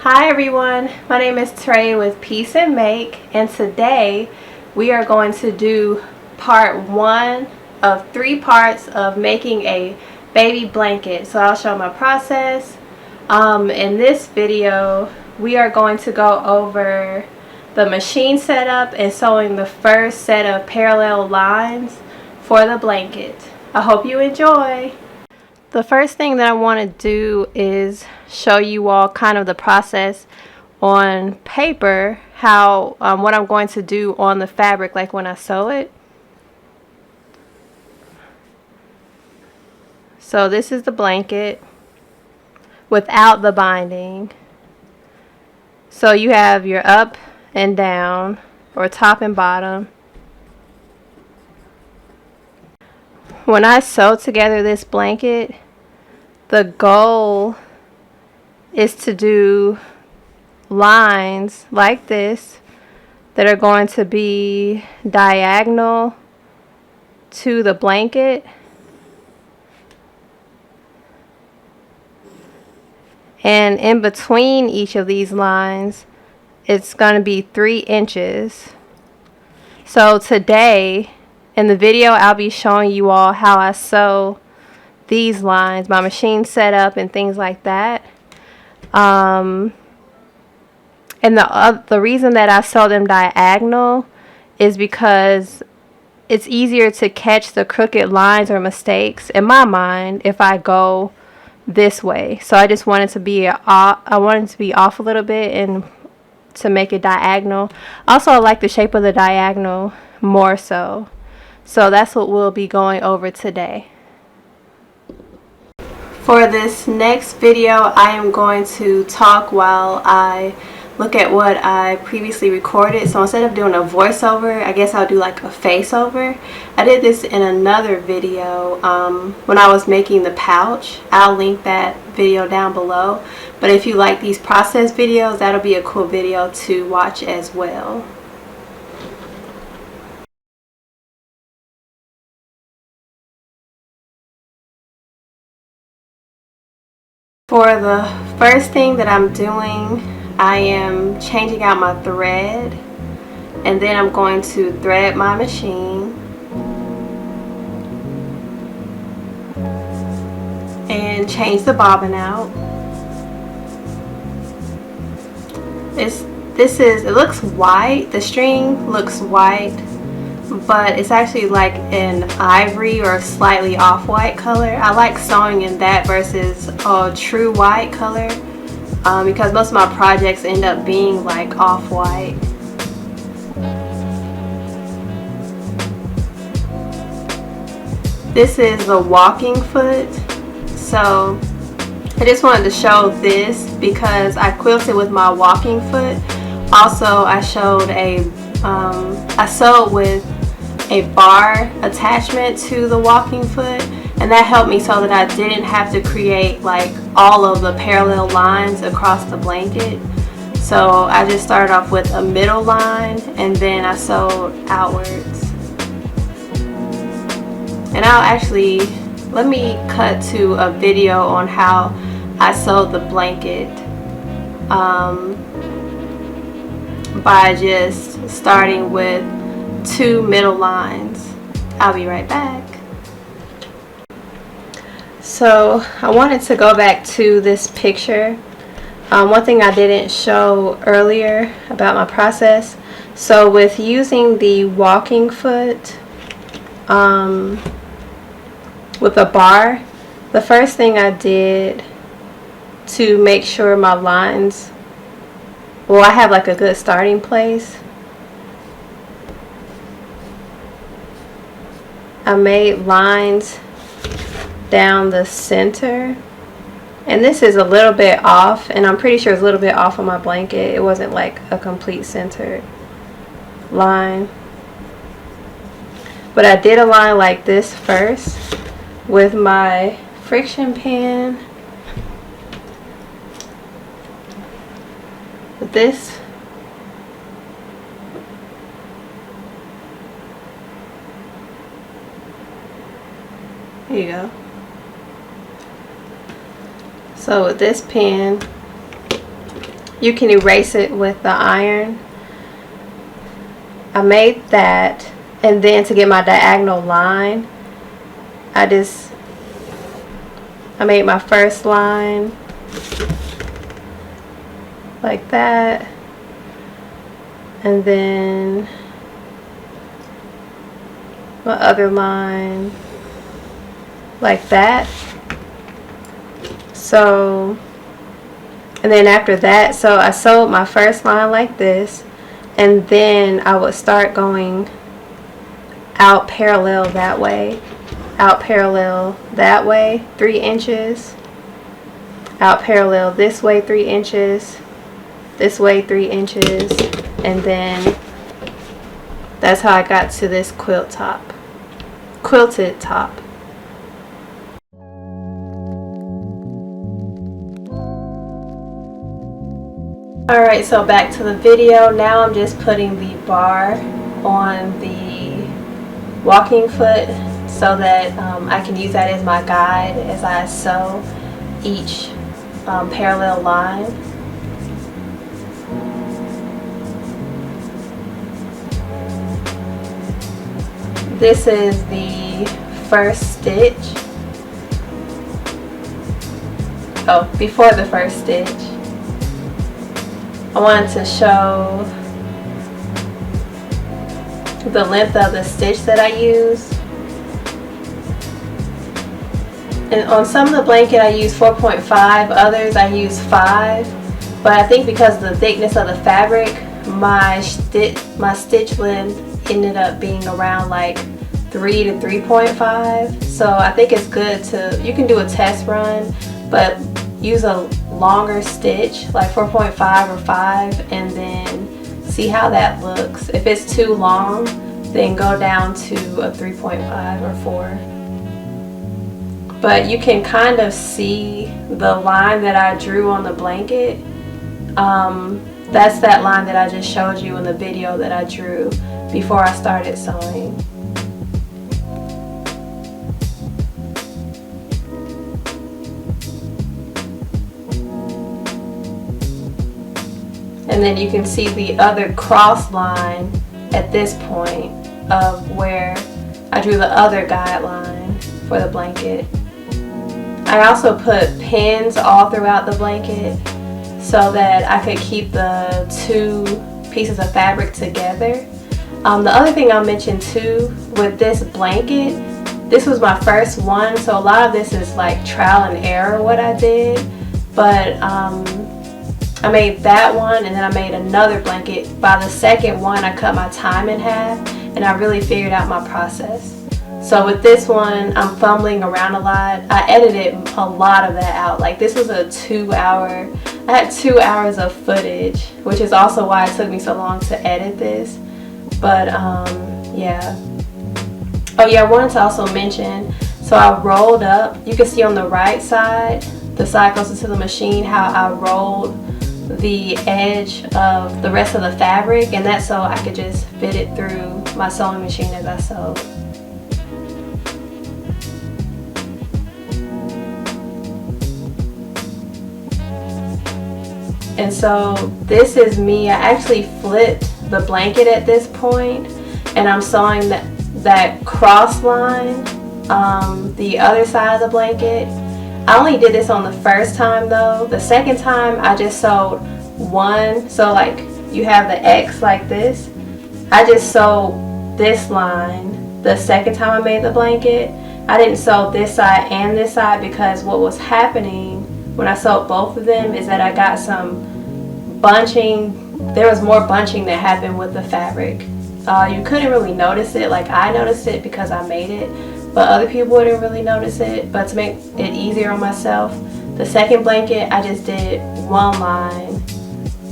Hi everyone, my name is Trey with Peace and Make, and today we are going to do part 1 of 3 parts of making a baby blanket. So I'll show my process. In this video we are going to go over the machine setup and sewing the first set of parallel lines for the blanket. I hope you enjoy. The first thing that I want to do is show you all kind of the process on paper, how what I'm going to do on the fabric, like when I sew it. So this is the blanket without the binding. So you have your up and down, or top and bottom. When I sew together this blanket, the goal is to do lines like this that are going to be diagonal to the blanket, and in between each of these lines it's going to be 3 inches. So today in the video I'll be showing you all how I sew these lines, my machine setup and things like that. And the reason that I sew them diagonal is because it's easier to catch the crooked lines or mistakes in my mind if I go this way. So I just wanted to be off a little bit and to make it diagonal. Also, I like the shape of the diagonal more so. So that's what we'll be going over today. For this next video, I am going to talk while I look at what I previously recorded. So instead of doing a voiceover, I guess I'll do like a face over. I did this in another video when I was making the pouch. I'll link that video down below. But if you like these process videos, that'll be a cool video to watch as well. For the first thing that I'm doing, I am changing out my thread, and then I'm going to thread my machine and change the bobbin out. It looks white, the string looks white, but it's actually like an ivory or slightly off-white color. I like sewing in that versus a true white color because most of my projects end up being like off-white. This is the walking foot, so I just wanted to show this because I quilted with my walking foot. Also, I sewed with a bar attachment to the walking foot, and that helped me so that I didn't have to create like all of the parallel lines across the blanket. So I just started off with a middle line and then I sewed outwards. And let me cut to a video on how I sewed the blanket by just starting with 2 middle lines. I'll be right back. So I wanted to go back to this picture. One thing I didn't show earlier about my process. So with using the walking foot with a bar, the first thing I did to make sure my lines, well, I have like a good starting place, I made lines down the center, and this is a little bit off, and I'm pretty sure it's a little bit off on my blanket. It wasn't like a complete centered line, but I did a line like this first with my friction pen. With this, here you go. So with this pen, you can erase it with the iron. I made that, and then to get my diagonal line, I made my first line like that, and then my other line like that. So, and then after that, so I sewed my first line like this, and then I would start going out parallel that way, out parallel that way 3 inches, out parallel this way 3 inches, this way 3 inches, and then that's how I got to this quilted top. Alright, so back to the video. Now I'm just putting the bar on the walking foot so that I can use that as my guide as I sew each parallel line. This is the first stitch. Oh, before the first stitch, I wanted to show the length of the stitch that I use. And on some of the blanket I use 4.5, others I use 5. But I think because of the thickness of the fabric, my stitch length ended up being around like 3 to 3.5. So I think it's good to, you can do a test run, but use a longer stitch like 4.5 or 5 and then see how that looks. If it's too long, then go down to a 3.5 or 4. But you can kind of see the line that I drew on the blanket. That's that line that I just showed you in the video that I drew before I started sewing. And then you can see the other cross line at this point of where I drew the other guideline for the blanket. I also put pins all throughout the blanket so that I could keep the 2 pieces of fabric together. The other thing I'll mention too with this blanket, this was my first one, so a lot of this is like trial and error what I did. But I made that one and then I made another blanket. By the second one I cut my time in half and I really figured out my process. So with this one I'm fumbling around a lot. I edited a lot of that out. Like this was a 2-hour, I had 2 hours of footage, which is also why it took me so long to edit this. But yeah. Oh yeah, I wanted to also mention, so I rolled up, you can see on the right side, the side closer to the machine, how I rolled the edge of the rest of the fabric, and that's so I could just fit it through my sewing machine as I sewed. And so this is me. I actually flipped the blanket at this point and I'm sewing that cross line the other side of the blanket. I only did this on the first time though. The second time I just sewed one, so like you have the X like this. I just sewed this line the second time I made the blanket. I didn't sew this side and this side because what was happening when I sewed both of them is that I got some bunching. There was more bunching that happened with the fabric. You couldn't really notice it, like I noticed it because I made it, but other people wouldn't really notice it. But to make it easier on myself, the second blanket I just did one line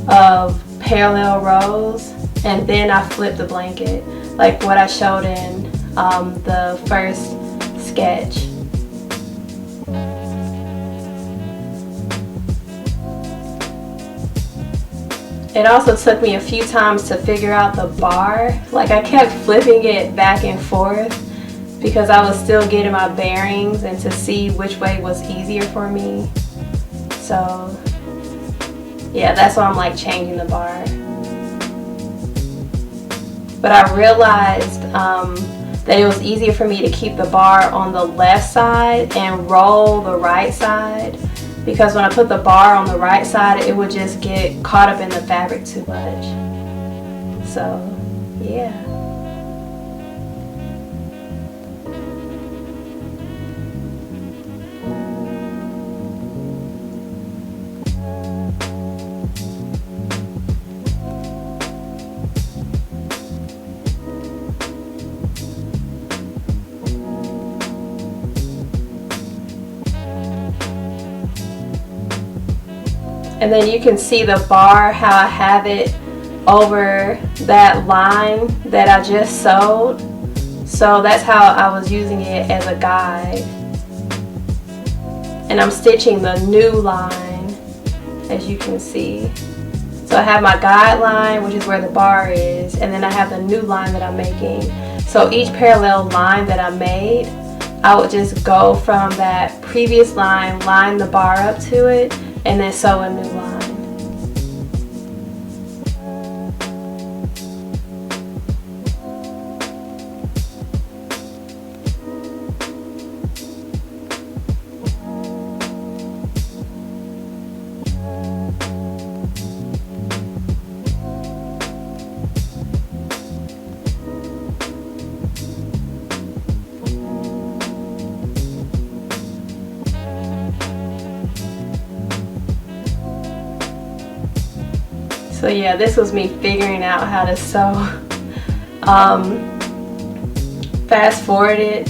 of parallel rows and then I flipped the blanket like what I showed in the first sketch. It also took me a few times to figure out the bar. Like I kept flipping it back and forth because I was still getting my bearings and to see which way was easier for me. So Yeah, that's why I'm like changing the bar. But I realized that it was easier for me to keep the bar on the left side and roll the right side, because when I put the bar on the right side, it would just get caught up in the fabric too much. So, yeah. And then you can see the bar, how I have it over that line that I just sewed. So that's how I was using it as a guide. And I'm stitching the new line, as you can see. So I have my guide line, which is where the bar is, and then I have the new line that I'm making. So each parallel line that I made, I would just go from that previous line, line the bar up to it, and then sew a new line. So yeah, this was me figuring out how to sew. Fast forwarded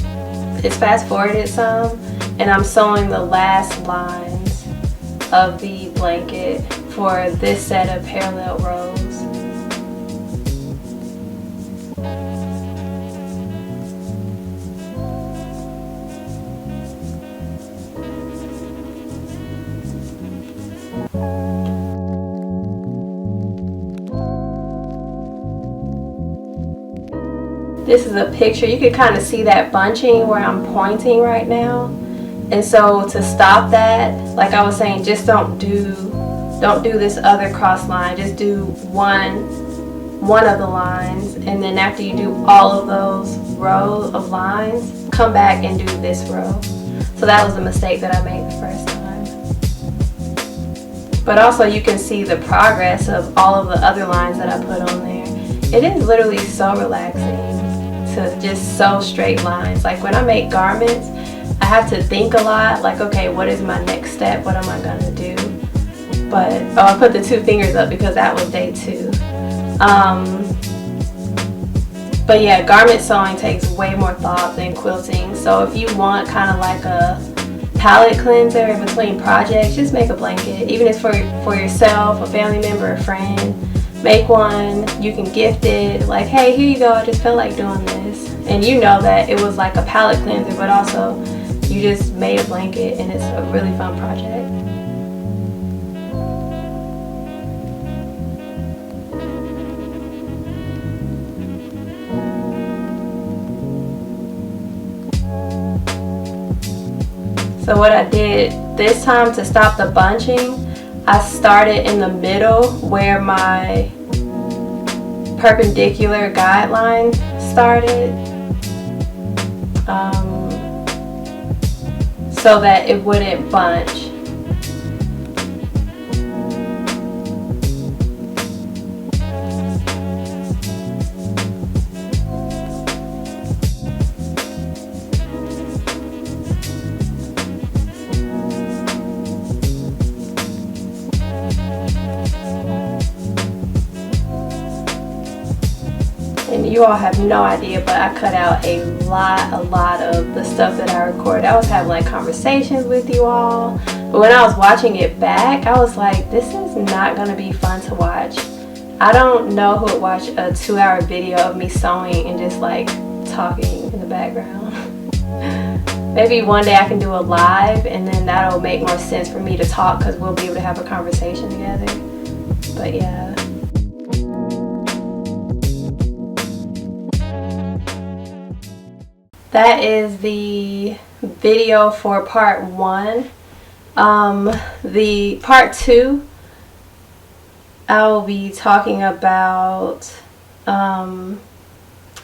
some, and I'm sewing the last lines of the blanket for this set of parallel rows. This is a picture. You can kind of see that bunching where I'm pointing right now. And so to stop that, like I was saying, just don't do this other cross line. Just do one of the lines, and then after you do all of those rows of lines, come back and do this row. So that was a mistake that I made the first time. But also you can see the progress of all of the other lines that I put on there. It is literally so relaxing to just sew straight lines. Like when I make garments, I have to think a lot, like, okay, what is my next step? What am I gonna do? But, oh, I put the 2 fingers up because that was day 2. But yeah, garment sewing takes way more thought than quilting. So if you want kind of like a palette cleanser in between projects, just make a blanket. Even if it's for yourself, a family member, a friend. Make one, you can gift it, like, hey, here you go, I just felt like doing this. And you know that it was like a palette cleanser, but also you just made a blanket, and it's a really fun project. So what I did this time to stop the bunching, I started in the middle where my perpendicular guideline started, so that it wouldn't bunch. And you all have no idea, but I cut out a lot of the stuff that I recorded. I was having like conversations with you all, but when I was watching it back, I was like, this is not gonna be fun to watch. I don't know who would watch a 2-hour video of me sewing and just like talking in the background. Maybe one day I can do a live, and then that'll make more sense for me to talk, because we'll be able to have a conversation together. But yeah. That is the video for part 1. The part 2, I will be talking about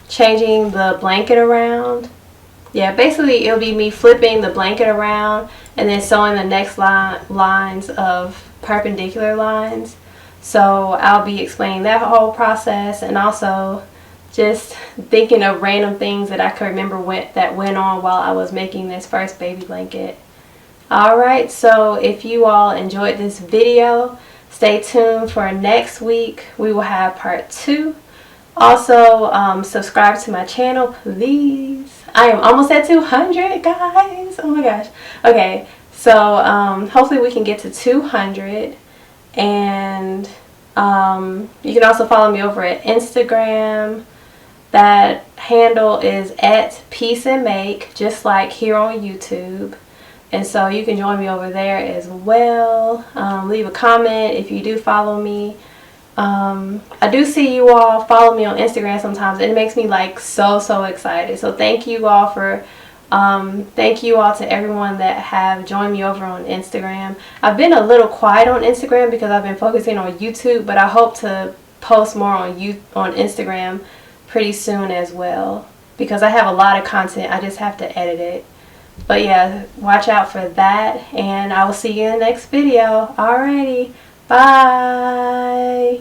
changing the blanket around. Yeah, basically it'll be me flipping the blanket around and then sewing the next lines of perpendicular lines. So I'll be explaining that whole process, and also just thinking of random things that I could remember that went on while I was making this first baby blanket. Alright, so if you all enjoyed this video, stay tuned for next week. We will have part 2. Also, subscribe to my channel, please. I am almost at 200, guys. Oh my gosh. Okay, so hopefully we can get to 200. And you can also follow me over at Instagram. That handle is at Piece and Make, just like here on YouTube. And so you can join me over there as well. Leave a comment if you do follow me. I do see you all follow me on Instagram sometimes, and it makes me like so excited. So thank you all to everyone that have joined me over on Instagram. I've been a little quiet on Instagram because I've been focusing on YouTube, but I hope to post more on Instagram pretty soon as well, because I have a lot of content. I just have to edit it. But yeah, watch out for that, and I will see you in the next video. Alrighty, bye.